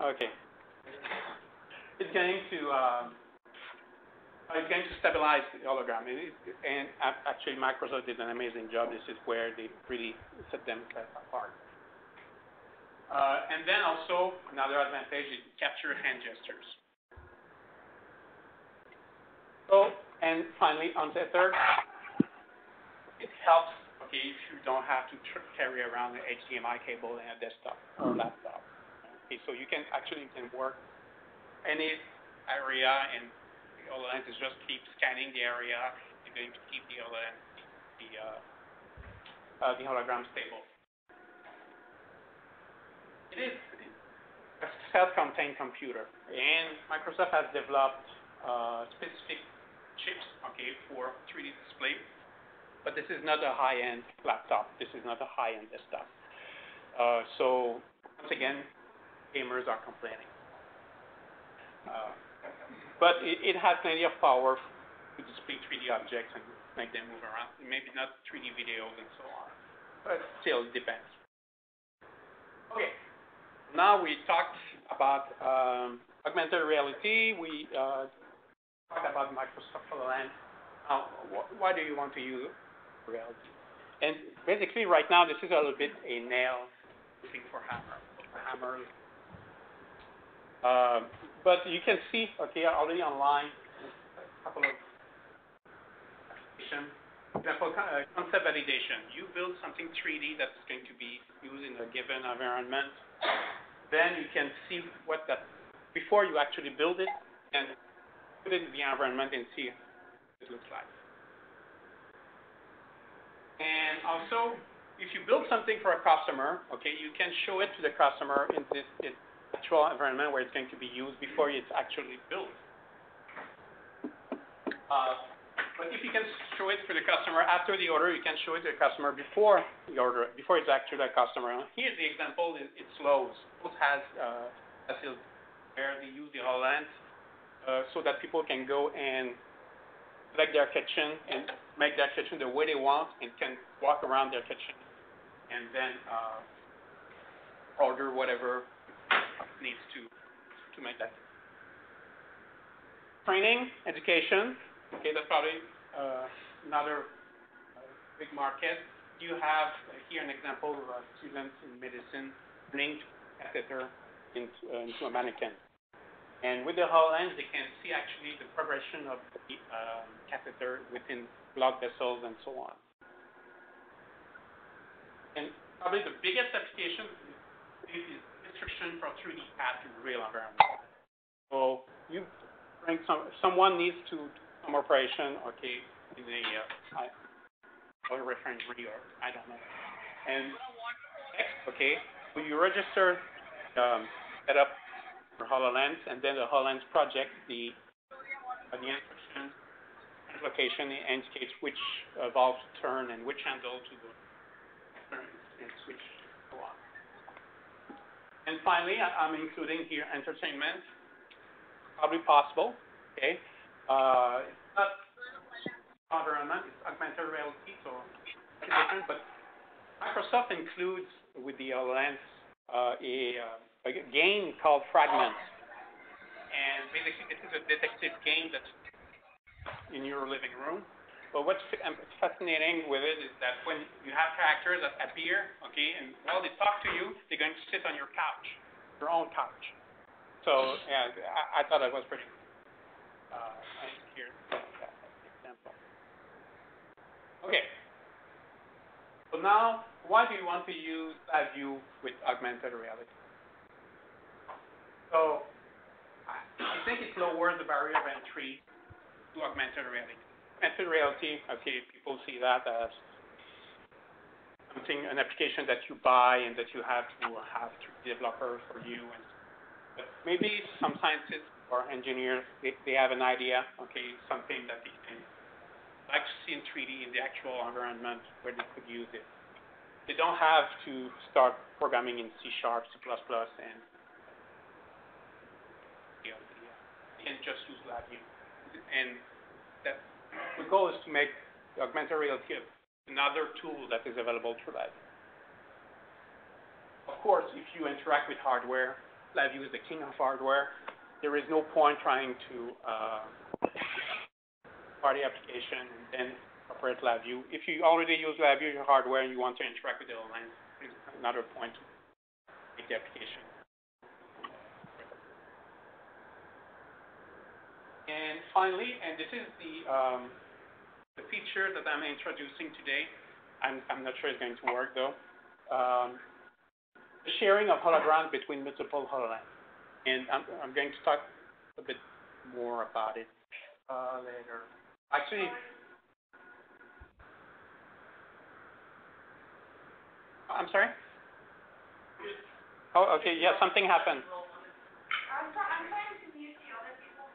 Okay. It's going to stabilize the hologram, and actually Microsoft did an amazing job. This is where they really set them apart. And then also another advantage is capture hand gestures. So, and finally, on the third, it helps, okay, if you don't have to carry around an HDMI cable in a desktop or laptop. Okay, so you can work any area, and the HoloLens is just keep scanning the area. You're going to keep the HoloLens, the hologram stable. It is a self-contained computer, and Microsoft has developed specific chips, okay, for 3D display. But this is not a high-end laptop. This is not a high-end desktop. So once again, gamers are complaining. But it has plenty of power to display 3D objects and make them move around. Maybe not 3D videos and so on, but still it depends. Okay, now we talked about augmented reality. We talked about Microsoft Hololens. Now, why do you want to use reality? And basically, right now, this is a little bit a nail looking for hammer. But you can see, okay, already online, a couple of applications. For example, concept validation. You build something 3D that's going to be used in a given environment. Then you can see what that, before you actually build it, and put it in the environment and see what it looks like. And also, if you build something for a customer, okay, you can show it to the customer in this actual environment where it's going to be used before it's actually built. But if you can show it to the customer after the order, you can show it to the customer before the order, before it's actually a customer. Here's the example. It's Lowe's. Lowe's has a field where they use the HoloLens so that people can go and select their kitchen and make their kitchen the way they want and can walk around their kitchen and then order whatever needs to make that. Training, education. Okay, that's probably another big market. You have here an example of students in medicine learning to put a catheter into a mannequin. And with the HoloLens, they can see actually the progression of the catheter within blood vessels and so on. And probably the biggest application is instruction for 3D path in the real environment. So you bring someone needs to do some operation, okay, in a refinery or I don't know. And okay, so you register, set up your HoloLens, and then the HoloLens project the instruction location indicates which valve to turn and which handle to go and switch so on. And finally, I'm including here entertainment. Probably possible. Okay, it's not environment; it's augmented reality, so it's different. But Microsoft includes with the HoloLens a game called Fragments, and basically this is a detective game that's in your living room. But what's fascinating with it is that when you have characters that appear, okay, and while they talk to you, they're going to sit on your couch, your own couch. So yeah, I thought that was pretty cool. Here's that example. Okay. So now, why do you want to use LabVIEW with augmented reality? So I think it lowers the barrier of entry to augmented reality. Augmented reality, okay, people see that as something, an application that you buy and that you have to have 3D developers for you. But maybe some scientists or engineers, they have an idea, okay, something that they can like to see in 3D in the actual environment where they could use it. They don't have to start programming in C#, C++, and they can just use LabVIEW. And that the goal is to make augmented reality another tool that is available through LabVIEW. Of course, if you interact with hardware, LabVIEW is the king of hardware. There is no point trying to party application and then operate LabVIEW. If you already use LabVIEW your hardware and you want to interact with the HoloLens, there's another point to make the application. And finally, and this is the feature that I'm introducing today. I'm not sure it's going to work though. The sharing of holograms between multiple HoloLens. And I'm going to talk a bit more about it later. Actually, I'm sorry? Oh, okay, yeah, something happened. I'm trying to mute the other people.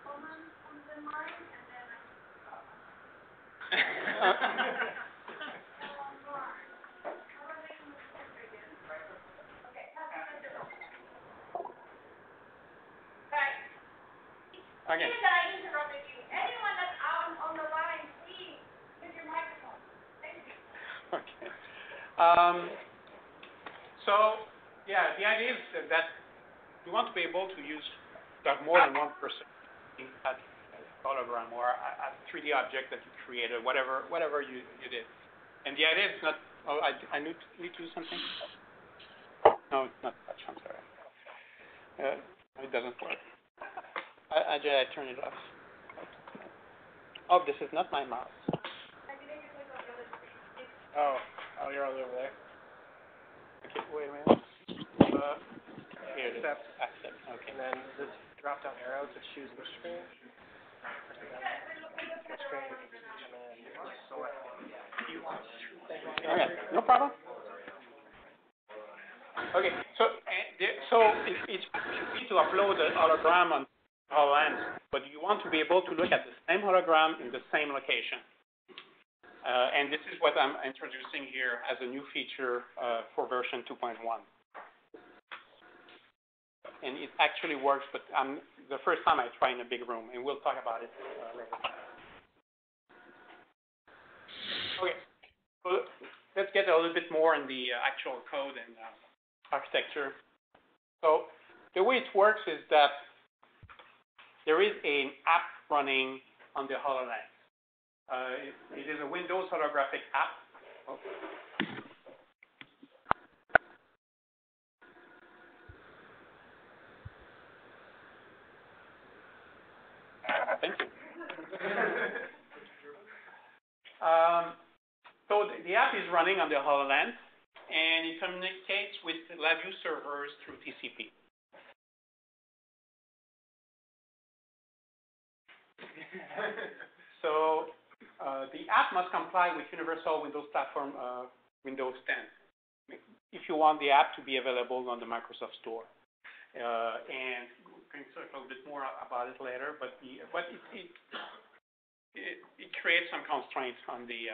On the line, and then Okay. Please, I interrupted you. Anyone that's out on the line, please use your microphone. Thank you. Okay. So, yeah, the idea is that you want to be able to have more than one person at a hologram or a 3D object that you created, whatever you did. And the idea is not. Oh, I need to do something. No, it's not touch. I'm sorry. It doesn't work. I turn it off. Oh, this is not my mouse. Oh, you're all over there. Okay, wait a minute. Here it is. Accept. Okay. And then this drop-down arrow to choose which screen. Screen, and then select one. Okay, no problem. Okay, so it's easy to upload a hologram on HoloLens, but you want to be able to look at the same hologram in the same location. And this is what I'm introducing here as a new feature for version 2.1. And it actually works, but the first time I try in a big room, and we'll talk about it later. Okay, so let's get a little bit more in the actual code and architecture. So the way it works is that there is an app running on the HoloLens. It is a Windows holographic app. Oh. Thank you. So the app is running on the HoloLens, and it communicates with the LabVIEW servers through TCP. So the app must comply with Universal Windows Platform Windows 10 if you want the app to be available on the Microsoft Store. And we can talk a little bit more about it later, but it creates some constraints on the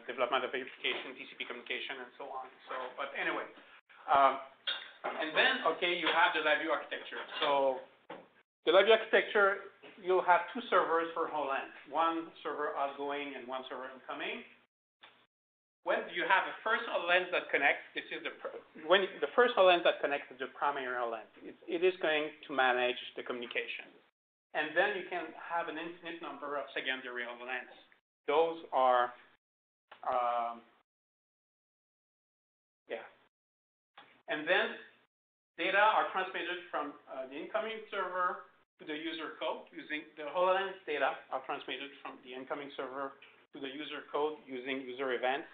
development of application, TCP communication, and so on. So, but anyway, and then you have the LabVIEW architecture. So the LabVIEW architecture, you'll have two servers for HoloLens, one server outgoing and one server incoming. When you have a first HoloLens that connects, this is the first HoloLens that connects to the primary HoloLens. It is going to manage the communication. And then you can have an infinite number of secondary HoloLens. Those are, And then data are transmitted from the incoming server to the user code using the HoloLens data are transmitted from the incoming server to the user code using user events.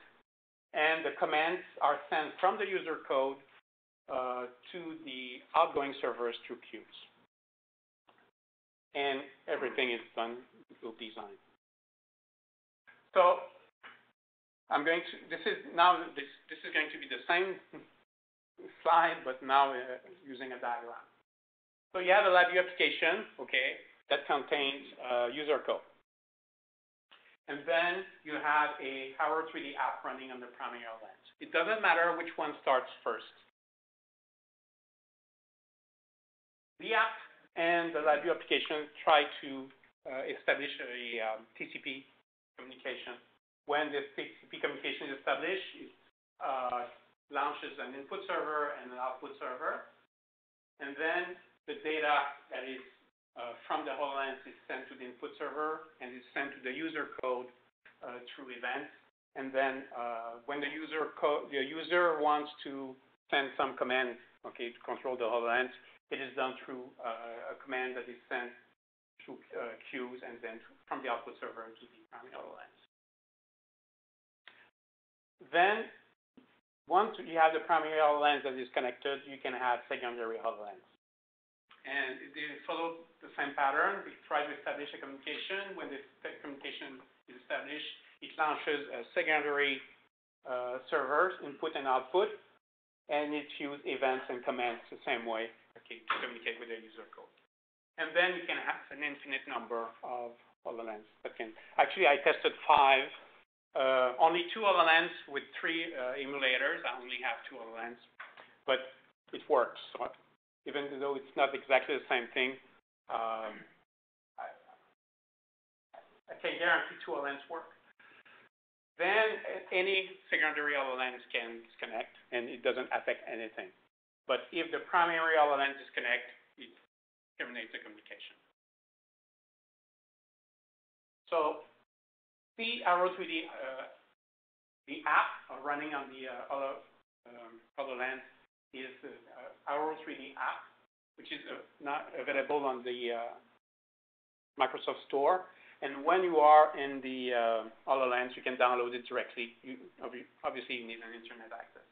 And the commands are sent from the user code to the outgoing servers through queues. And everything is done with design. So I'm going to, this is going to be the same slide, but now using a diagram. So you have a LabVIEW application, that contains user code. And then you have a Power 3D app running on the primary HoloLens. It doesn't matter which one starts first. The app and the LabVIEW application try to establish a TCP communication. When this TCP communication is established, launches an input server and an output server. And then the data that is from the HoloLens is sent to the input server and is sent to the user code through events. And then when the user wants to send some command, okay, to control the HoloLens, it is done through a command that is sent through queues and then from the output server to the primary HoloLens. Then once you have the primary HoloLens that is connected, you can have secondary HoloLens. And they follow the same pattern. We try to establish a communication. When the communication is established, it launches a secondary servers, input and output, and it uses events and commands the same way, okay, to communicate with the user code. And then you can have an infinite number of HoloLens that can. Actually, I tested 5. Only 2 HoloLens with 3 emulators. I only have 2 HoloLens, but it works. So even though it's not exactly the same thing, I can guarantee 2 HoloLens work. Then any secondary HoloLens can disconnect, and it doesn't affect anything. But if the primary HoloLens disconnects, it terminates the communication. So the Arrow 3D, the app running on the HoloLens is the Arrow 3D app, which is not available on the Microsoft Store. And when you are in the HoloLens, you can download it directly. Obviously, you need an internet access.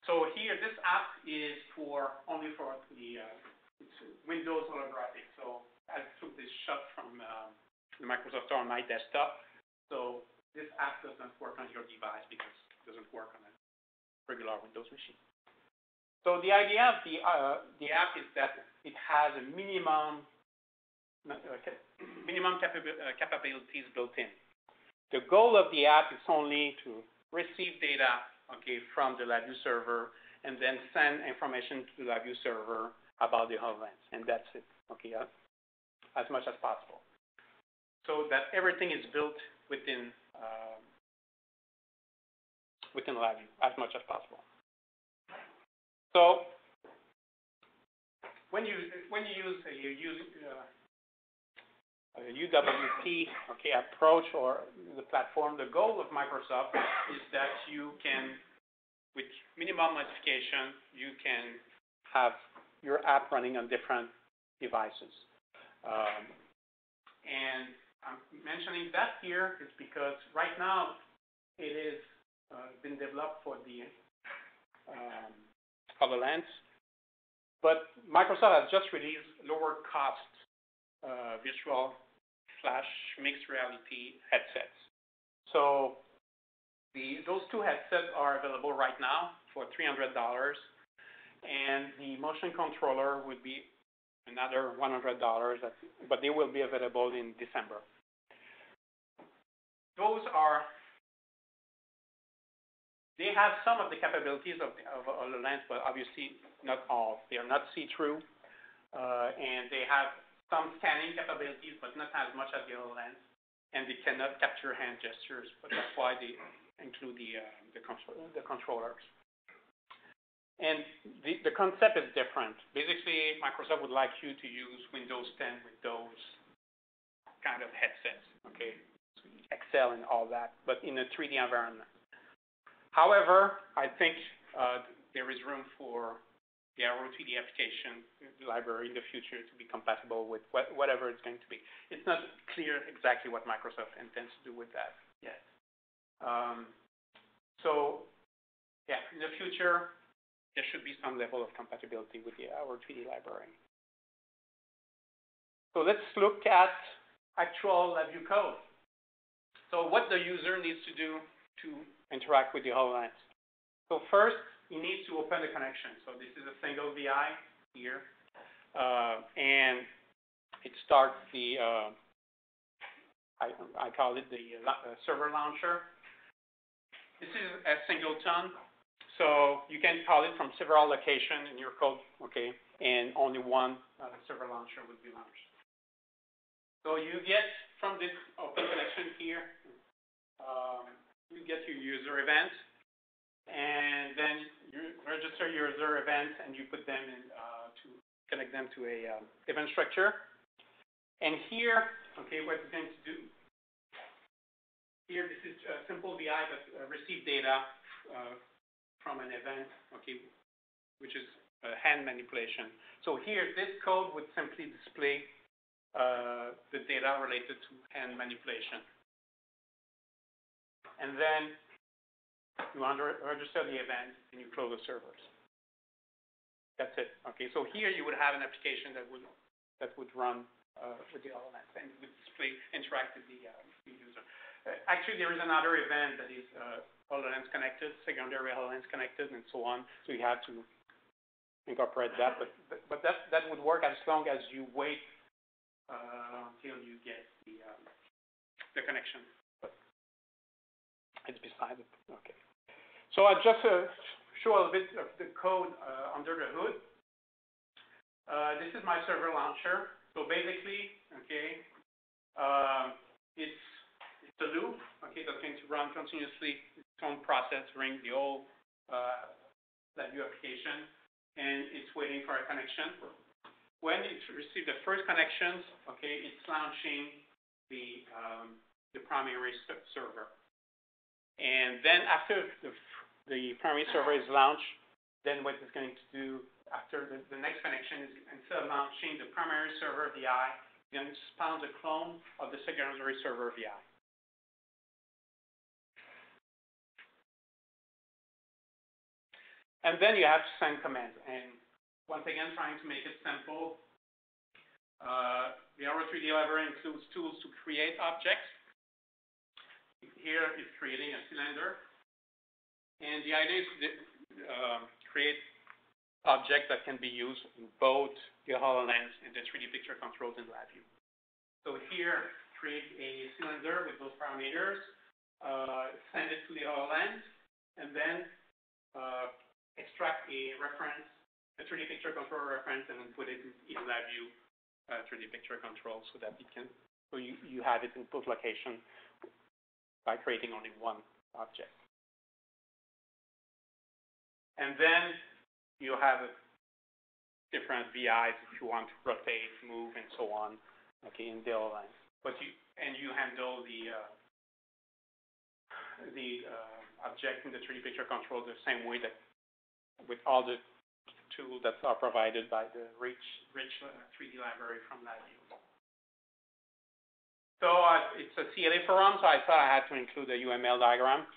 So here, this app is only for the it's Windows holographic. So I took this shot from the Microsoft Store on my desktop. So this app does not work on your device because it doesn't work on a regular Windows machine. So the idea of the app is that it has a minimum capabilities built in. The goal of the app is only to receive data, okay, from the LabVIEW server and then send information to the LabVIEW server about the HoloLens, and that's it, okay, as much as possible. So that everything is built within LabVIEW as much as possible. So when you use a UWP, okay, approach or the platform, the goal of Microsoft is that you can, with minimum modification, you can have your app running on different devices. And I'm mentioning that here is because right now it is been developed for the HoloLens, but Microsoft has just released lower cost virtual / mixed reality headsets. So those 2 headsets are available right now for $300, and the motion controller would be another $100, but they will be available in December. They have some of the capabilities of HoloLens, but obviously not all. They are not see-through, and they have some scanning capabilities, but not as much as the HoloLens, and they cannot capture hand gestures, but that's why they include the controllers. And the concept is different. Basically, Microsoft would like you to use Windows 10 with those kind of headsets, okay? So Excel and all that, but in a 3D environment. However, I think there is room for the Arrow 3D application library in the future to be compatible with whatever it's going to be. It's not clear exactly what Microsoft intends to do with that yet. So, yeah, in the future, there should be some level of compatibility with the Arrow 3D library. So let's look at actual LabVIEW code. So what the user needs to do to interact with the HoloLens. So first, he needs to open the connection. So this is a single VI here, and it starts the, I call it the server launcher. This is a singleton. So you can call it from several locations in your code, okay, and only one server launcher would be launched. So you get from this open connection here you get your user event, and then you register your user events, and you put them in to connect them to a event structure. And here, okay, what it's going to do. Here, this is a simple VI, but receive data from an event, okay, which is hand manipulation. So here, this code would simply display the data related to hand manipulation. And then you register the event and you close the servers. That's it. Okay. So here you would have an application that would run with the HoloLens and would display interact with the user. Actually, there is another event that is HoloLens connected, secondary HoloLens connected, and so on. So you have to incorporate that, but that would work as long as you wait until you get the connection. But it's beside it. Okay. So I'll just show a little bit of the code under the hood. This is my server launcher. So basically, okay, it's a loop, okay, that's going to run continuously its own process running the whole LabVIEW application, and it's waiting for a connection. When it receives the first connections, okay, it's launching the primary server. And then after the primary server is launched, then what it's going to do after the next connection is, instead of launching the primary server VI, it's going to spawn the clone of the secondary server VI. And then you have to send commands. And once again, trying to make it simple, the Auro3D library includes tools to create objects. Here is creating a cylinder. And the idea is to create objects that can be used in both the HoloLens and the 3D picture controls in LabVIEW. So here, create a cylinder with those parameters, send it to the HoloLens, and then extract a reference, a 3D picture controller reference, and then put it in LabVIEW 3D picture control so that it can, so you have it in both locations by creating only one object. And then you have different VIs if you want to rotate, move, and so on, okay, in the HoloLens. But you handle the object in the 3D picture control the same way that with all the tools that are provided by the rich 3D library from LabVIEW. So it's a CLA forum, so I thought I had to include a UML diagram.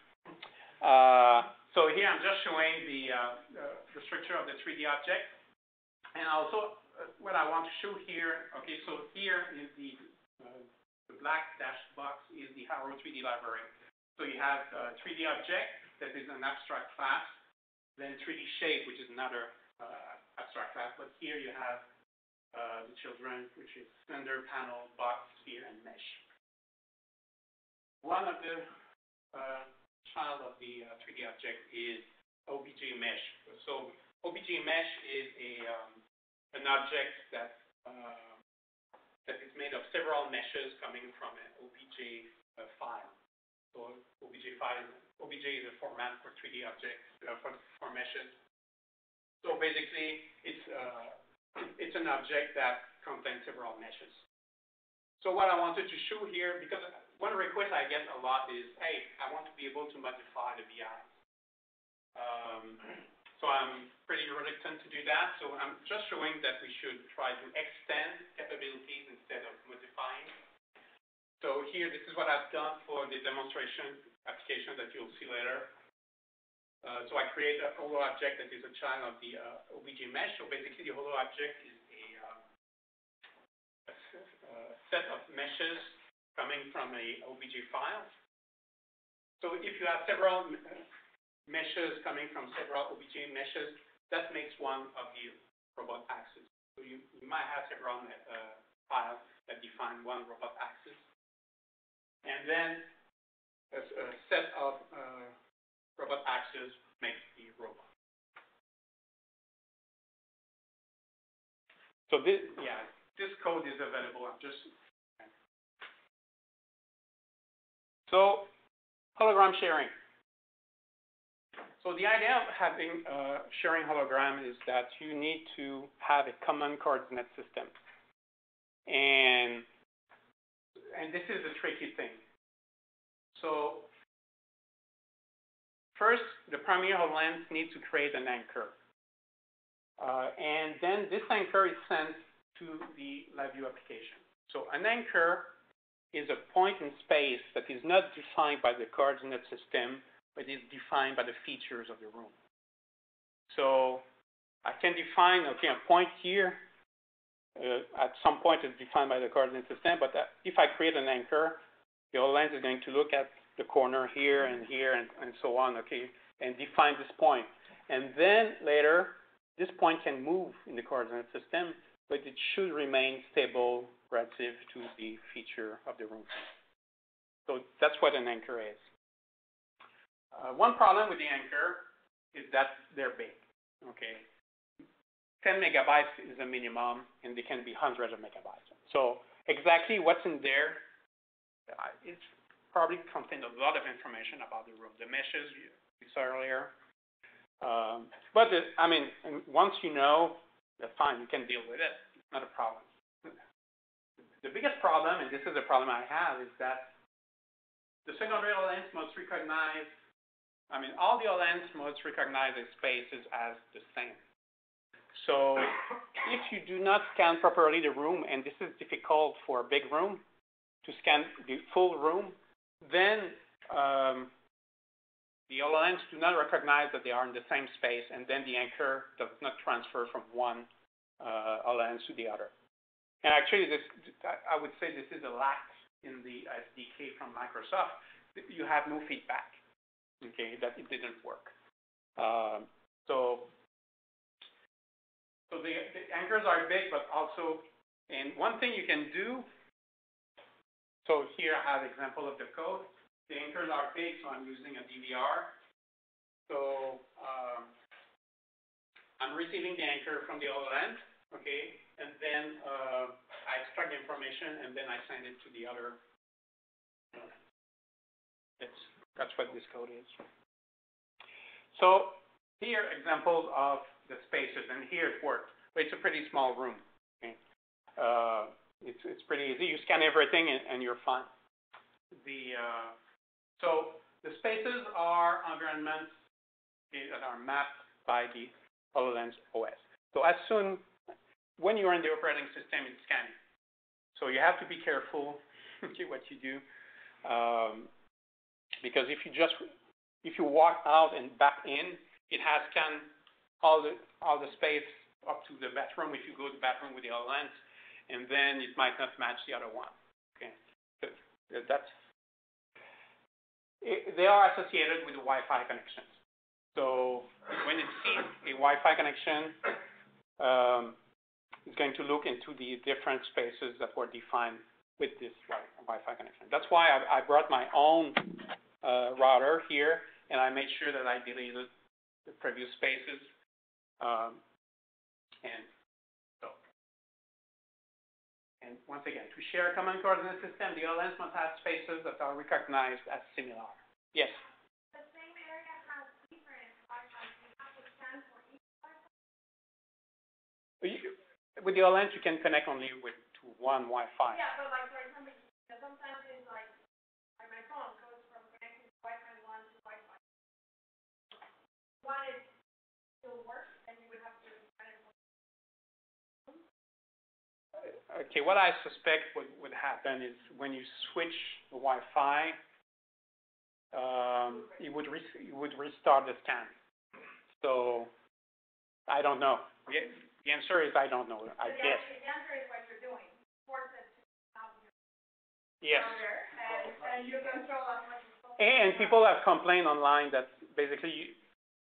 So here I'm just showing the structure of the 3D object. And also what I want to show here, okay, so here is the black dashed box is the Auro3D library. So you have 3D object that is an abstract class, then 3D shape, which is another abstract class. But here you have the children, which is cylinder, panel, box, sphere, and mesh. One of the child of the 3D object is OBJ mesh. So OBJ mesh is an object that is made of several meshes coming from an OBJ file. So OBJ is a format for 3D objects for meshes. So basically, it's an object that contains several meshes. So what I wanted to show here, because one request I get a lot is, hey, I want to be able to modify the VI. So I'm pretty reluctant to do that. So I'm just showing that we should try to extend capabilities instead of modifying. So here, this is what I've done for the demonstration application that you'll see later. So I create a holo object that is a child of the OBJ mesh. So basically, the holo object is a set of meshes coming from a OBJ file. So if you have several meshes coming from several OBJ meshes, that makes one of the robot axis. So you might have several files that define one robot axis. And then a set of robot axes makes the robot. So this code is available. So Hologram sharing. So the idea of having sharing hologram is that you need to have a common coordinate system. And this is the tricky thing. So first, the primary HoloLens needs to create an anchor. And then this anchor is sent to the LabVIEW application. So an anchor is a point in space that is not defined by the coordinate system, but is defined by the features of the room. So I can define, okay, a point here. At some point, it's defined by the coordinate system, but if I create an anchor, the HoloLens is going to look at the corner here, and so on, okay, and define this point. And then later, this point can move in the coordinate system, but it should remain stable relative to the feature of the room. So that's what an anchor is. One problem with the anchor is that they're big, okay? 10 megabytes is a minimum, and they can be hundreds of megabytes. So exactly what's in there, it's probably contains a lot of information about the room. The meshes you saw earlier. But once you know, that's fine. You can deal with it. It's not a problem. The biggest problem, and this is the problem I have, is that the secondary HoloLens must recognize. All the HoloLens must recognize the spaces as the same. So if you do not scan properly the room, and this is difficult for a big room to scan the full room, then the HoloLens do not recognize that they are in the same space, and then the anchor does not transfer from one HoloLens to the other. And actually, I would say this is a lack in the SDK from Microsoft. You have no feedback, okay, that it didn't work. So the anchors are big, but also, and one thing you can do, so here I have example of the code. The anchors are big, so I'm using a DVR. So I'm receiving the anchor from the HoloLens, okay, and then I extract the information, and then I send it to the other. That's what this code is. So here examples of the spaces, and here it works. But it's a pretty small room. Okay? It's pretty easy. You scan everything, and you're fine. So the spaces are environments that are mapped by the HoloLens OS. So when you're in the operating system, it's scanning. So you have to be careful what you do, because if you walk out and back in, it has scanned all the space up to the bathroom if you go to the bathroom with the HoloLens, and then it might not match the other one. Okay, they are associated with the Wi-Fi connections. So when it sees a Wi-Fi connection, it's going to look into the different spaces that were defined with this Wi-Fi connection. That's why I brought my own router here, and I made sure that I deleted the previous spaces. And once again, to share a common coordinate system, the HoloLens must have spaces that are recognized as similar. Yes? The same area has different Wi-Fi. You have to scan for each Wi-Fi? With the HoloLens, you can connect only to one Wi-Fi. Yeah, but like, for example, sometimes it's like my phone goes from connecting to Wi-Fi 1 to Wi-Fi. One is still works, and you would have to kind of. Okay, what I suspect would happen is when you switch the Wi-Fi, it would restart the scan. So I don't know. The answer is I don't know. I guess. The answer is what you're doing. Force it to have your yes. router, and you control as much as possible. And people have complained online that basically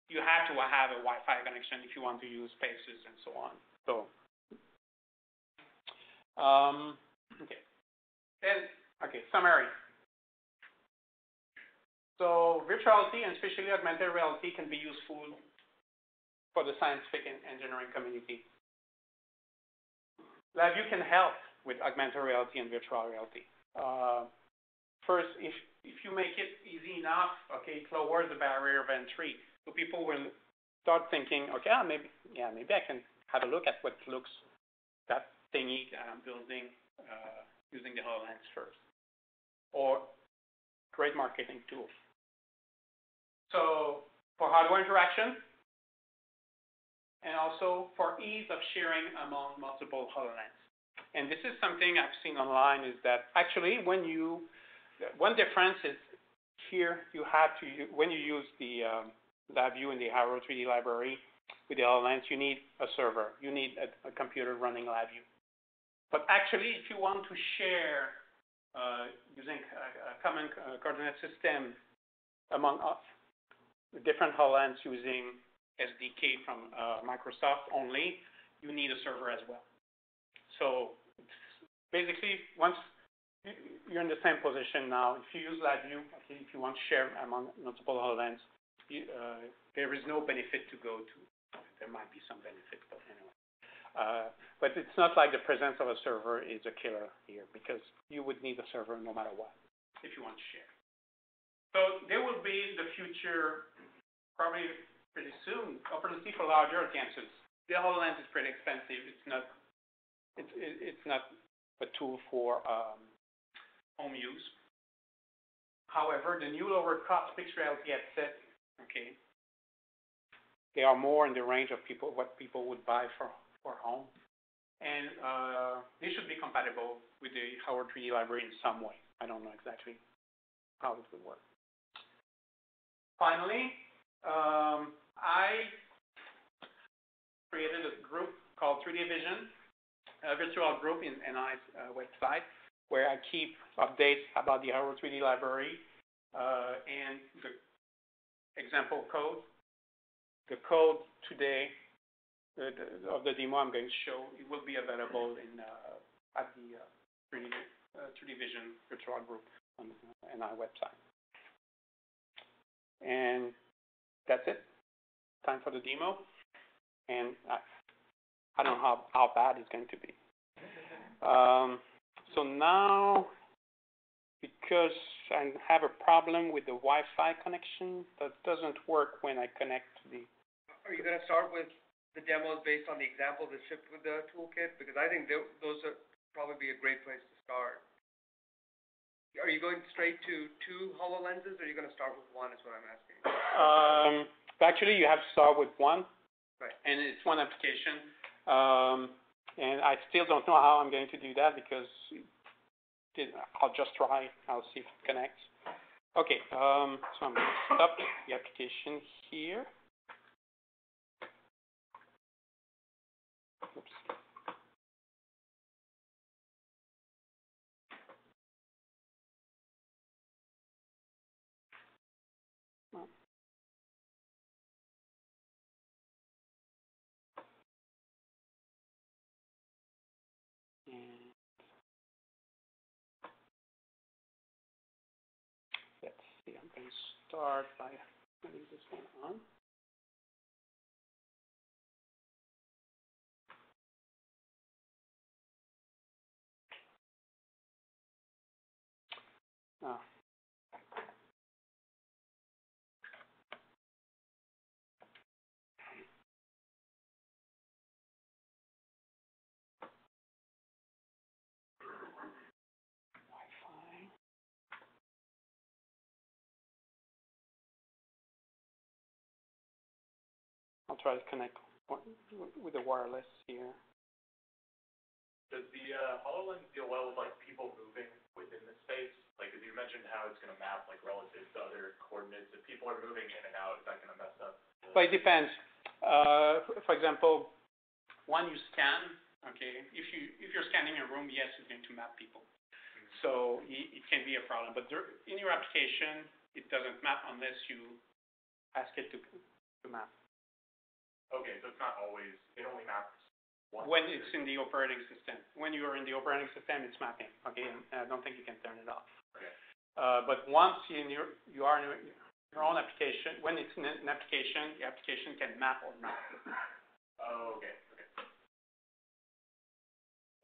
you have to have a Wi-Fi connection if you want to use spaces and so on. So. Okay. Then, summary. So virtual reality and especially augmented reality can be useful for the scientific and engineering community. LabVIEW can help with augmented reality and virtual reality. first, if you make it easy enough, okay, it lowers the barrier of entry. So people will start thinking, okay, maybe I can have a look at what looks that thingy that I'm building using the HoloLens first, or great marketing tool. So for hardware interaction, and also for ease of sharing among multiple HoloLens. And this is something I've seen online is that actually one difference is here you have to, when you use the LabVIEW and the Arrow 3D library with the HoloLens, you need a server. You need a computer running LabVIEW. But actually, if you want to share using a common coordinate system among different HoloLens using SDK from Microsoft only, you need a server as well. So basically, once you're in the same position now, if you use LabVIEW, okay, if you want to share among multiple HoloLens, there is no benefit to go to. There might be some benefit, but anyway. But it's not like the presence of a server is a killer here, because you would need a server no matter what if you want to share. So there will be the future, probably pretty soon, opportunity for larger audiences. The HoloLens is pretty expensive. It's not a tool for home use. However, the new lower cost mixed reality headset, okay, they are more in the range of what people would buy for home, and they should be compatible with the Arrow 3D library in some way. I don't know exactly how it would work. Finally, I created a group called 3D Vision, a virtual group in NI's website, where I keep updates about the Arrow 3D library and the example code. The code today of the demo I'm going to show, it will be available at the 3D Vision virtual group on NI website. And that's it. Time for the demo. And I don't know how bad it's going to be. So now, because I have a problem with the Wi-Fi connection, that doesn't work when I connect to the... Are you going to start with the demos based on the example that shipped with the toolkit? Because I think those are probably be a great place to start. Are you going straight to 2 HoloLenses, or are you going to start with 1, is what I'm asking? Actually, you have to start with 1. Right. And it's 1 application. And I still don't know how I'm going to do that, because I'll just try. I'll see if it connects. Okay, so I'm going to stop the application here. Oops. And let's see, I'm going to start by putting this one on. Oh. Wi-Fi. I'll try to connect with the wireless here. Does the HoloLens deal well with like people moving within the space? Like, as you mentioned, how it's going to map like relative to other coordinates. If people are moving in and out, is that going to mess up? Well, it depends. For example, when you scan, okay, if you're scanning a room, yes, it's going to map people. So it can be a problem. But in your application, it doesn't map unless you ask it to map. Okay, so it's not always. It only maps. When it's in the operating system. When you're in the operating system, it's mapping. Okay, and I don't think you can turn it off. Okay. But once you are in your own application, when it's in an application, the application can map or not. Oh, okay.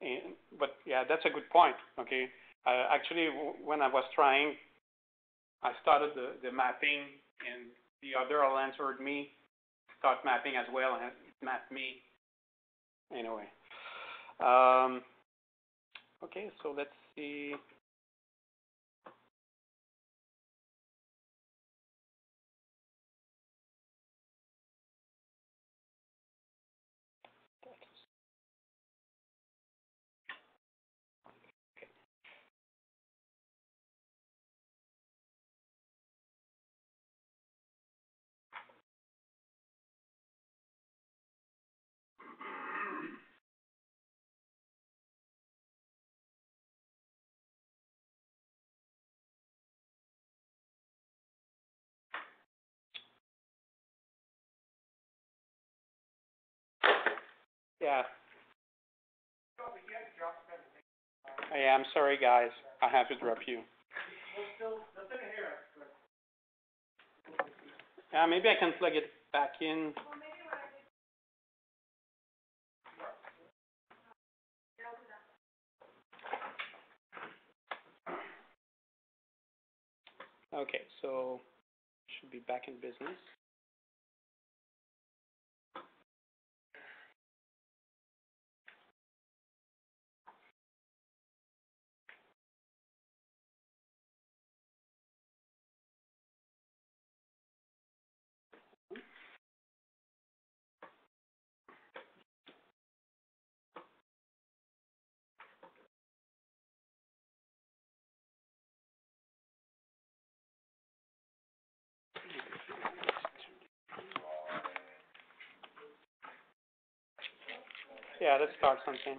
Okay. But yeah, that's a good point. Okay, Actually, when I was trying, I started the mapping, and the other HoloLens heard me start mapping as well, and it mapped me. Anyway. Okay, so let's see. Yeah. Yeah, I'm sorry, guys. I have to drop you. Yeah, maybe I can plug it back in. Okay, so should be back in business. Yeah, let's start something.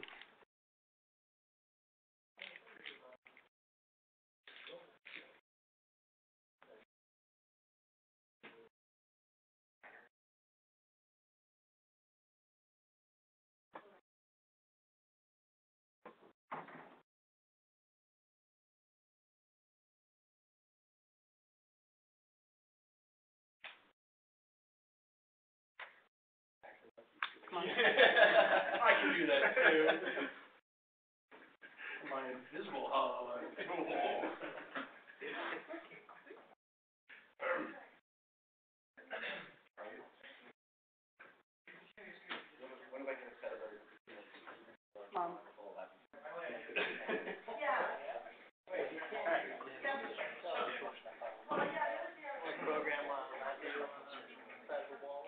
I can do that too. My invisible HoloLens. Program LabVIEW inside the wall.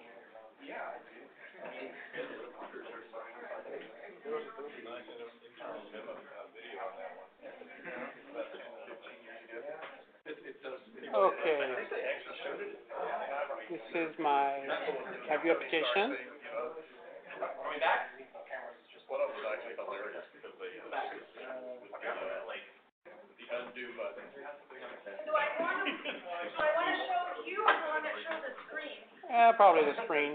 Okay. This is my LabVIEW application. One of them was actually hilarious because they, like, the undo button. Do I want to show you or do I want to show the screen? Probably the screen.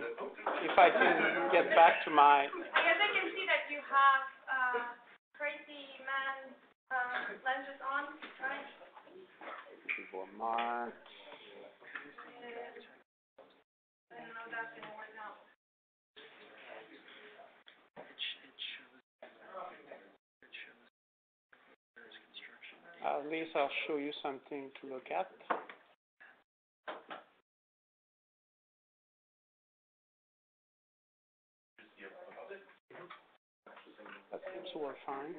If I can get back to my. I guess I can see that you have crazy man lenses on, right? Mark. I don't know if that's gonna work out. At least I'll show you something to look at. That seems to work fine.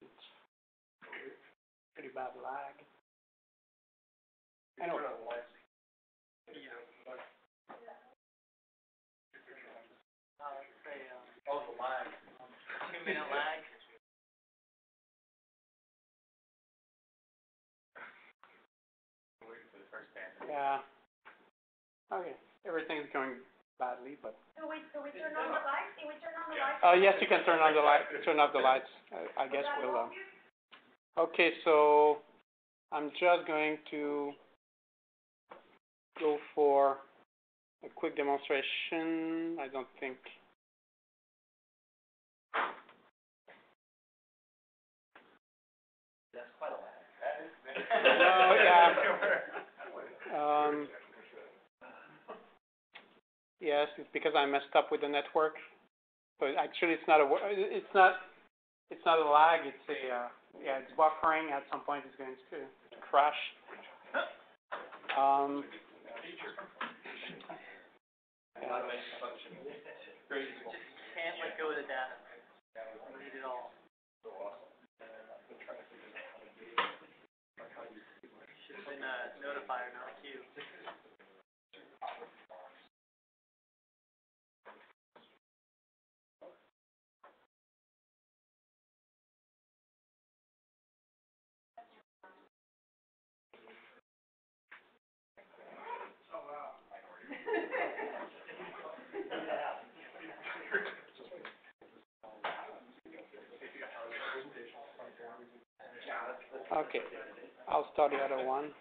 It's pretty bad lag. Anyway. Oh, the lag. 2-minute lag. Yeah. Okay. Everything's going badly, but. So we turn on the lights? Can we turn on the lights? Yes, you can turn on the light. Turn off the lights. I guess we'll. Okay, so I'm just going to go for a quick demonstration. I don't think. That's quite a lag. No, yeah. Yes, it's because I messed up with the network. So actually, it's not a lag. It's a it's buffering. At some point, it's going to crash. Can't let go of the data. We need it all. Should have been a notifier, not a queue. Okay, I'll start the other one.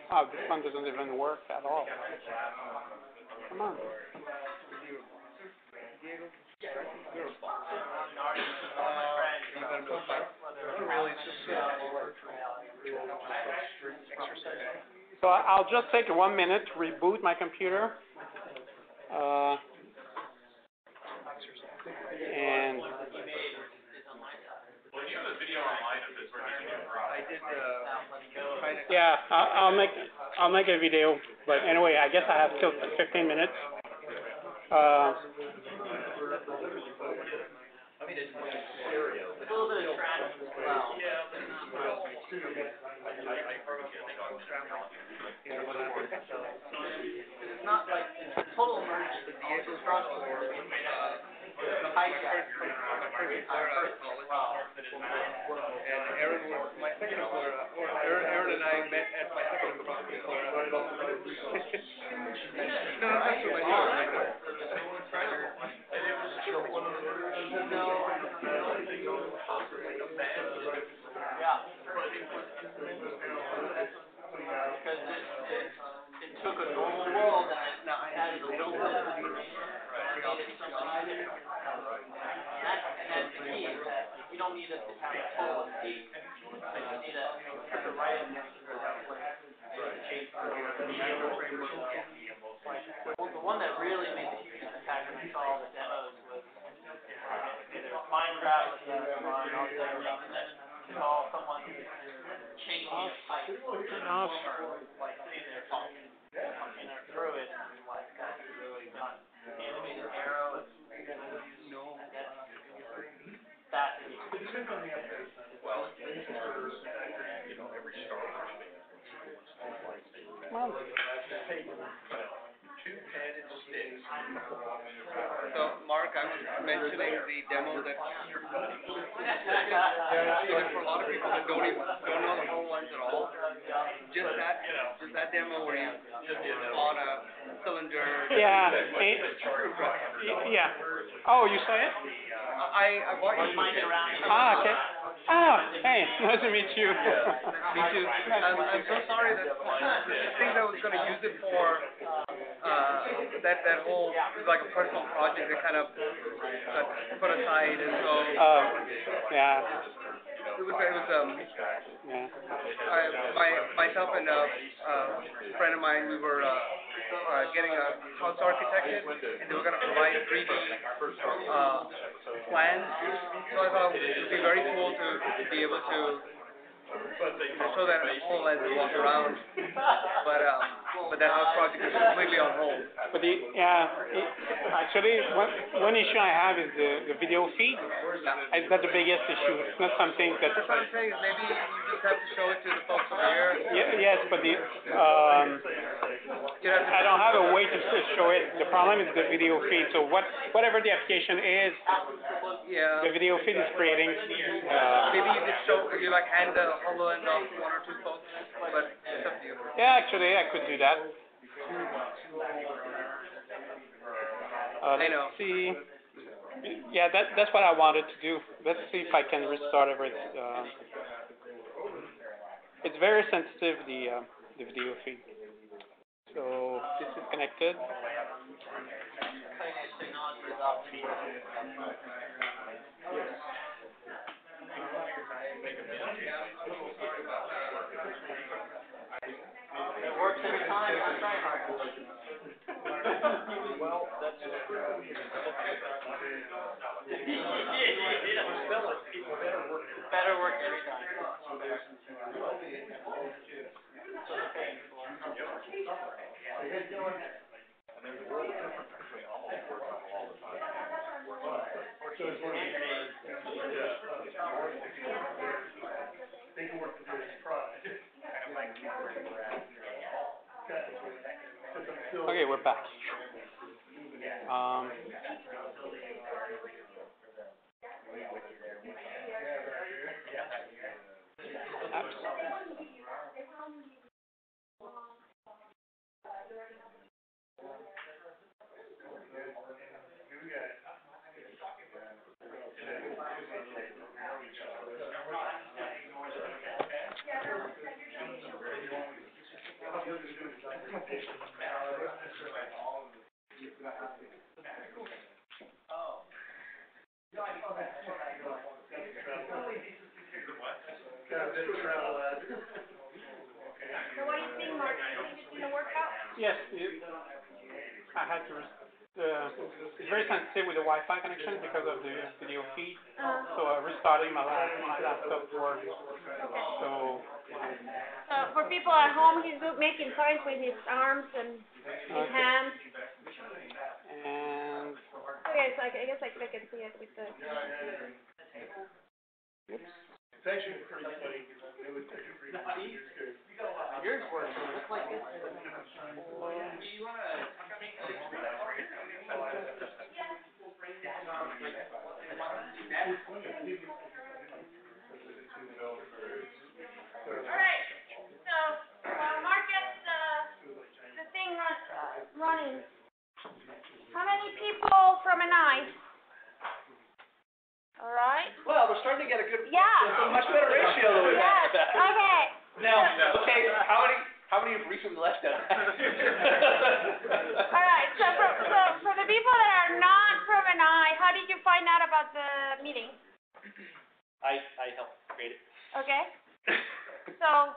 Oh, this one doesn't even work at all. Come on. So I'll just take 1 minute to reboot my computer. And yeah, I'll make a video. But anyway, I guess I have still 15 minutes. It's not like total emergency. It's struggle. And Aaron was my second employer, or Aaron and I met at my second employer. No, that's true. Because it took a normal world and it added a little bit of information. That's the key. You don't need to have a total escape. You just need to put the right information in place. The one that really made the huge impact when I saw all the demos was either Minecraft or and then saw someone changing a pipe. Like sitting there talking through it and like that's really done. Animated arrow and that's well, every Well, So, Mark, I was mentioning the demo that even for a lot of people that don't know the HoloLens at all, just that demo where you on a cylinder. yeah. Yeah. Oh, you saw it? I bought you. Ah, okay. Ah, hey, nice to meet you. Me too. I'm so sorry that the thing that I was going to use it for, that whole, it was like a personal project that kind of got put aside, and so. Yeah. It was Yeah. myself and a friend of mine, we were getting a house architected, and they were going to provide 3D plans. So I thought it would be very cool to be able to show that in a HoloLens and walk around. But that house project is completely on hold. But actually, one issue I have is the video feed. That's the biggest issue. It's not something that. That's what I'm saying. Is maybe you just have to show it to the folks over here. Yes, but I don't have a way to show it. The problem is the video feed. So whatever the application is, the video feed is creating. Maybe you could show, hand the HoloLens off to one or two folks, but it's up to you. Yeah, actually, I could do that. I know. Let's see. Yeah, that's what I wanted to do. Let's see if I can restart everything. It's very sensitive, the video feed. So this is connected. It works every time. I'm trying hard. Well, that's it better work every time. Okay, we're back. So what do you think, Mark? Do you think it's gonna work out? Yes, I had to. It's very sensitive with the Wi-Fi connection because of the video feed. So restarting my laptop worked. So. For people at home, he's making signs with his arms and his hands. And. Okay, so I guess I can see it with the. It's actually pretty funny. Yours works. It looks like it's. You wanna? Alright, so Mark gets the thing running. How many people from an eye? Alright. Well, we're starting to get a good. Yeah. A much better ratio than we've Yes. had. Okay. Now, okay, how many have recently left us? Alright, so for the people that are not from an eye, how did you find out about the meeting? I helped create it. Okay. So,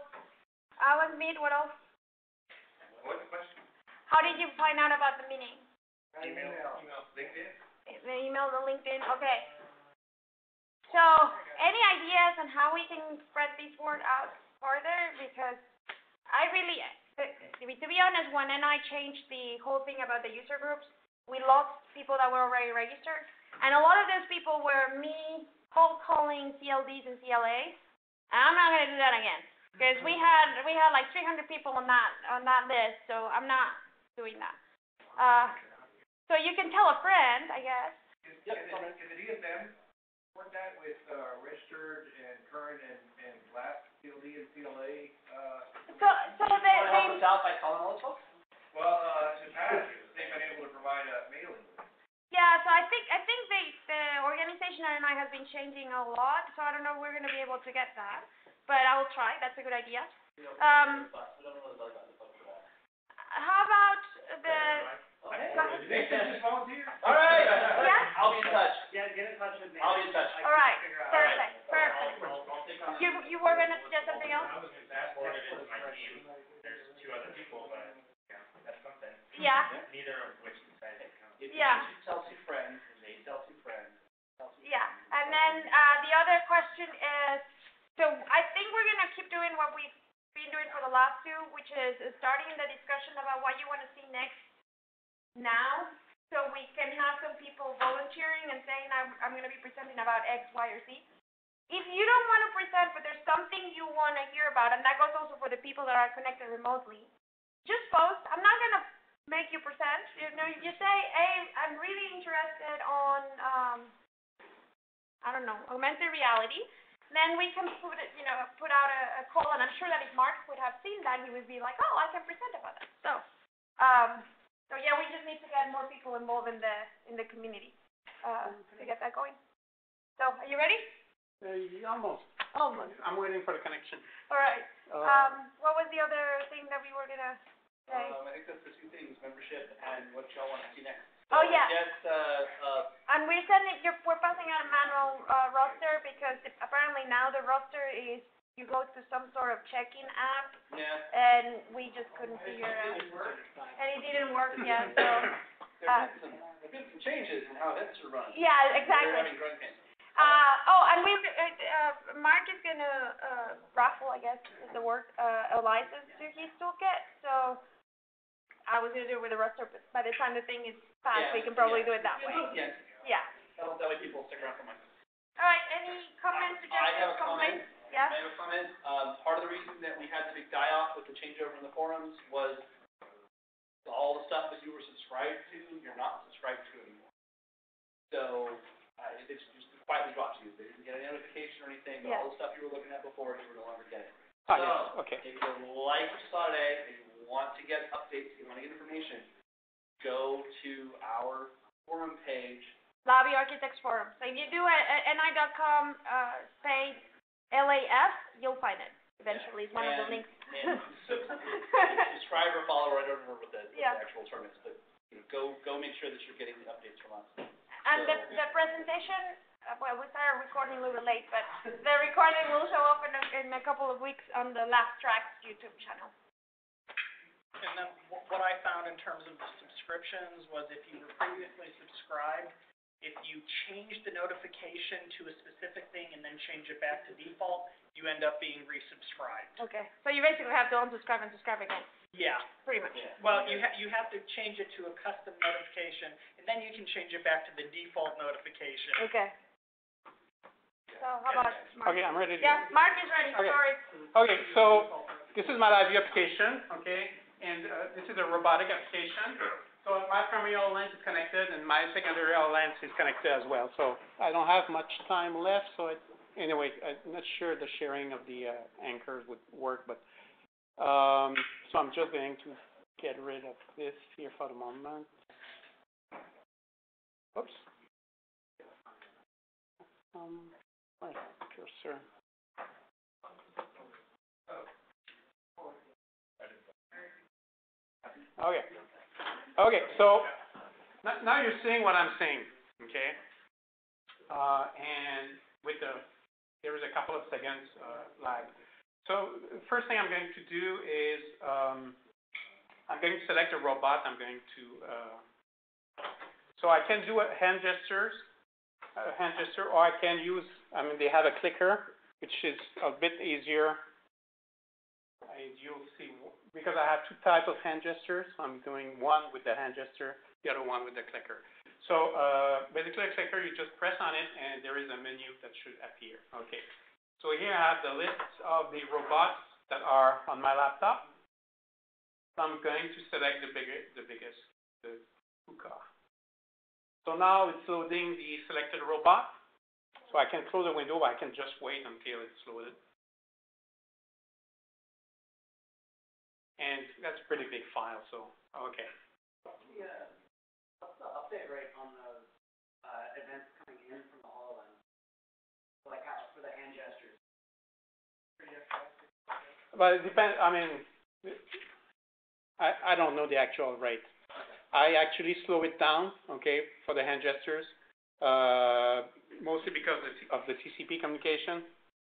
Alan, meet, what else? What's the question? How did you find out about the meeting? Email, LinkedIn. The email, the LinkedIn, okay. So, any ideas on how we can spread this word out further? Because I really, to be honest, when I changed the whole thing about the user groups, we lost people that were already registered. And a lot of those people were me cold calling CLDs and CLAs. And I'm not going to do that again. Because we had like 300 people on that list, so I'm not doing that. So you can tell a friend, I guess. Can the DSM work that with registered and current and LAF, CLD and CLA? So they Help us out by calling all those folks? Well, in the past, they've been able to provide a mailing list. yeah. So I think the organization and I have been changing a lot. So I don't know if we're going to be able to get that, but I will try. That's a good idea. How about the? Go ahead. Just volunteer. All right. Yeah. I'll be in touch. Yeah, get in touch with me. I'll be in touch. All right. Perfect. You were going to suggest something else? I was going to ask what it is my team. There's 2 other people, but that's something. Yeah. Neither of which decided to come. Yeah. Tell 2 friends, and they tell 2 friends. Yeah. And then the other question is, So I think we're gonna keep doing what we've been doing for the last two, which is starting the discussion about what you want to see next now, so we can have some people volunteering and saying, I'm gonna be presenting about X, Y, or Z. If you don't want to present, but there's something you want to hear about, and that goes also for the people that are connected remotely, just post. I'm not gonna make you present. You know, you just say, hey, I'm really interested on, I don't know, augmented reality. Then we can put it, put out a call, and I'm sure that if Marc would have seen that, he would be like, oh, I can present about that. So yeah, we just need to get more people involved in the community to get that going. So, are you ready? Almost. Almost. I'm waiting for the connection. All right. What was the other thing that we were gonna say? I think that's the two things, membership and what y'all want to see next. Oh, yeah. Yes, And we're passing out a manual roster because apparently now the roster is you go to some sort of check-in app, and we just couldn't figure it out. And it didn't work yet, so. There's been some changes in how events are run. Yeah, exactly. They're having growing pains. And Marc is gonna raffle, I guess is the word, a license to his toolkit. So I was gonna do it with the roster, but by the time the thing is passed, we can probably do it that way. Yeah. That way people stick around for money. All right. Any comments, suggestions, I have a comment. Yeah. I have a comment. Part of the reason that we had the big die-off with the changeover in the forums was all the stuff that you were subscribed to, you're not subscribed to anymore. So it's just quietly dropped you. They didn't get a notification or anything, but all the stuff you were looking at before, you were no longer getting. Yes. Okay. If you like what you saw today, if you want to get updates, if you want to get information, go to our forum page. LabVIEW Architects Forum. So if you do ni.com space LAF, you'll find it. Eventually, it's one of the links. And subscribe or follow, I don't remember what the actual term is, but go make sure that you're getting the updates from us. And the presentation, well, we started recording a little late, but the recording will show up in a couple of weeks on the LAF YouTube channel. And then what I found in terms of the subscriptions was if you were previously subscribed, if you change the notification to a specific thing and then change it back to default, you end up being resubscribed. Okay. So you basically have to unsubscribe and subscribe again. Yeah. Pretty much. Yeah. Well, you have to change it to a custom notification, and then you can change it back to the default notification. Okay. So how about Marc? Okay, I'm ready to Yeah, Marc is ready. Okay. Sorry. Okay, so this is my LabVIEW application, okay, and this is a robotic application. So my primary HoloLens is connected, and my secondary HoloLens is connected as well. So I don't have much time left, so anyway, I'm not sure the sharing of the anchors would work, but so I'm just going to get rid of this here for the moment. Oops. Where's the cursor? Okay. Okay, so now you're seeing what I'm saying, okay? And with there is a couple of seconds lag. So the first thing I'm going to do is I'm going to select a robot. I'm going to so I can do a hand gesture, or I can use. I mean, they have a clicker, which is a bit easier. You'll see, because I have two types of hand gestures. I'm doing one with the hand gesture, the other one with the clicker. So basically, a clicker, you just press on it, and there is a menu that should appear. Okay. So here I have the list of the robots that are on my laptop. So I'm going to select the biggest, the Puka. So now it's loading the selected robot. So I can close the window, but I can just wait until it's loaded. And that's a pretty big file, so, okay. What's the update rate on those events coming in from the HoloLens? Like how, for the hand gestures? But it depends, I mean, I don't know the actual rate. I actually slow it down, okay, for the hand gestures, mostly because of the TCP communication.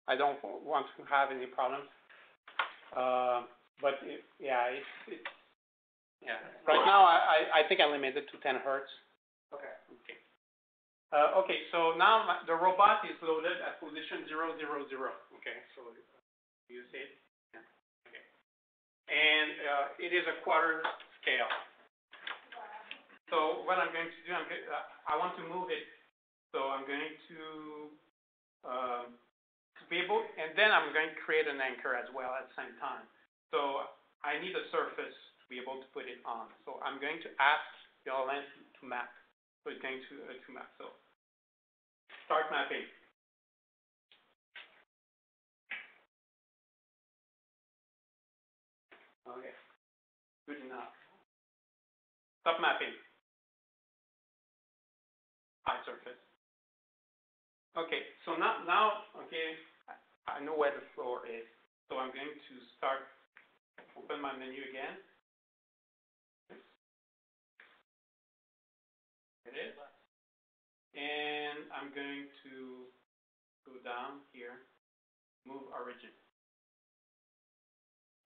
I don't want to have any problems. But yeah. Right now, I think I limited to 10 hertz. Okay. Okay, so now the robot is loaded at position 0, 0, 0. Okay, so you see it? Yeah. Okay. And it is a quarter scale. So what I'm going to do, I want to move it. So I'm going to be able, and then I'm going to create an anchor as well at the same time. So I need a surface to be able to put it on. So I'm going to ask the HoloLens to map. So it's going to map. So start mapping. Okay, good enough. Stop mapping. High surface. Okay, so now, okay, I know where the floor is. So I'm going to open my menu again. It is. And I'm going to go down here, move origin.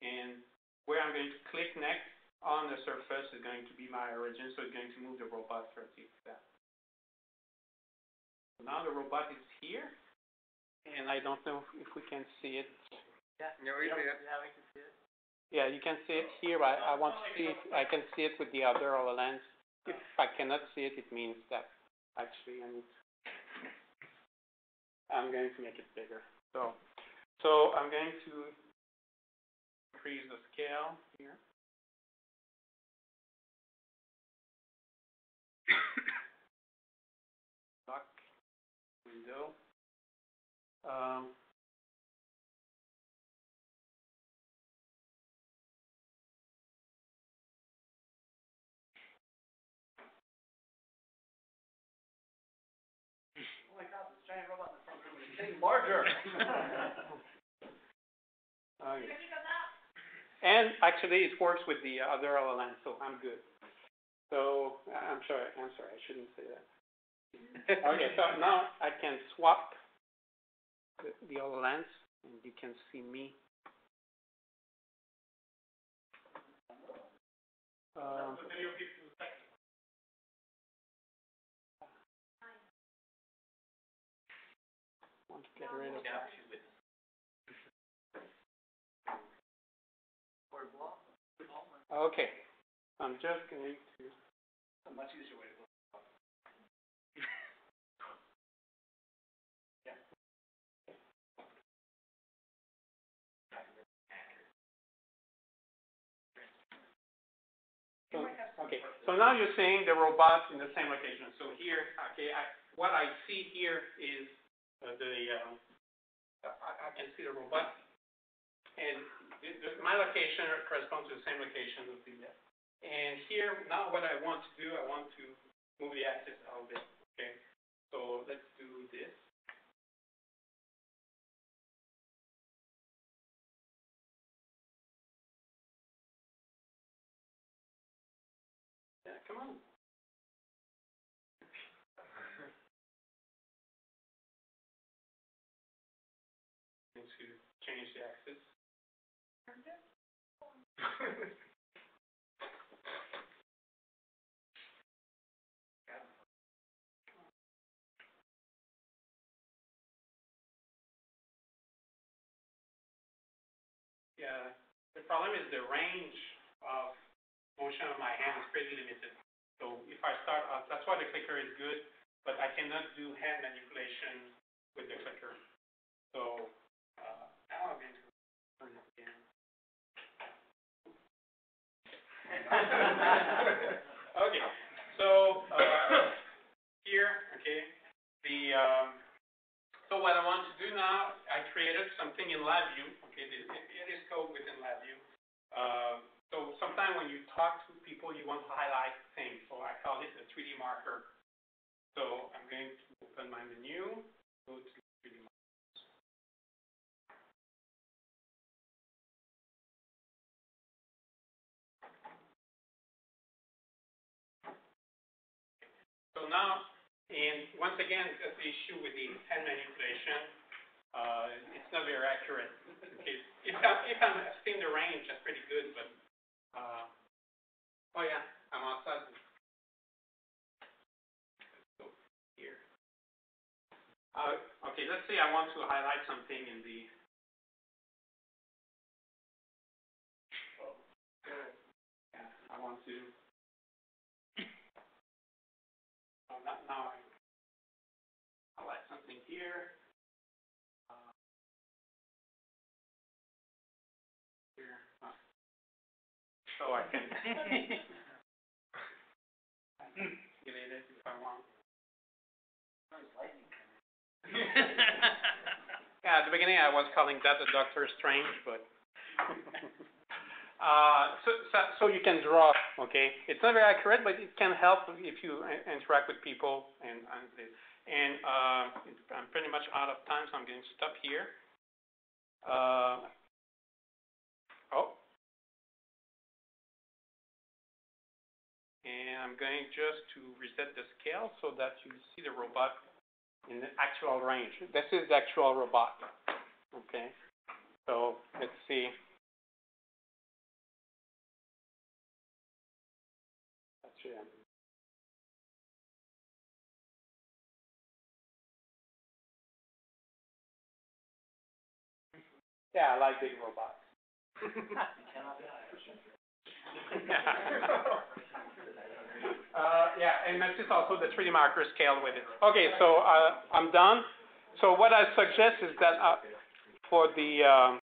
And where I'm going to click next on the surface is going to be my origin, so it's going to move the robot 30 steps. Now the robot is here, and I don't know if we can see it. Yeah, we see it. Yeah, we can see it. Yeah, you can see it here. I want to see if I can see it with the other HoloLens. If I cannot see it, it means that actually I'm going to make it bigger. So I'm going to increase the scale here. Lock window. Oh my God, this giant robot in the front room is getting larger. Okay. And actually, it works with the other HoloLens, so I'm good. So I'm sorry, I shouldn't say that. Okay, so now I can swap the HoloLens, and you can see me. Want to get rid of that. Okay, I'm just going to. A much easier way to go. Okay, so now you're seeing the robot in the same location. So here, okay, what I see here is I can see the robot, and my location corresponds to the same location of the. And here, now what I want to do, I want to move the axis a little bit. Okay, so let's do this. Yeah, come on. Need to change the axis. Yeah, the problem is the range of motion of my hand is pretty limited. So if I start out, that's why the clicker is good, but I cannot do hand manipulation with the clicker. So now I'm going to turn it again. Okay, so here, okay, so what I want to do now, I created something in LabVIEW. Okay, it is code within LabVIEW. So sometimes when you talk to people, you want to highlight things. So I call it a 3D marker. So I'm going to open my menu, go to 3D markers. So now, and once again, that's the issue with the hand manipulation. It's not very accurate. Okay. If I'm seeing the range, that's pretty good, but oh yeah, I'm outside. So here, Okay, let's say I want to highlight something in the. Yeah, I want to. Oh, not now. I highlight something here. Here. So I can delete it if I want. Yeah, at the beginning I was calling that the Doctor Strange, but so you can draw, okay? It's not very accurate, but it can help if you interact with people and I'm pretty much out of time, so I'm going to stop here. And I'm going just to reset the scale so that you see the robot in the actual range. This is the actual robot, okay? So let's see. That's it. Yeah, I like big robots. Yeah, and this is also the 3D marker scale with it. Okay, so I'm done. So what I suggest is that for the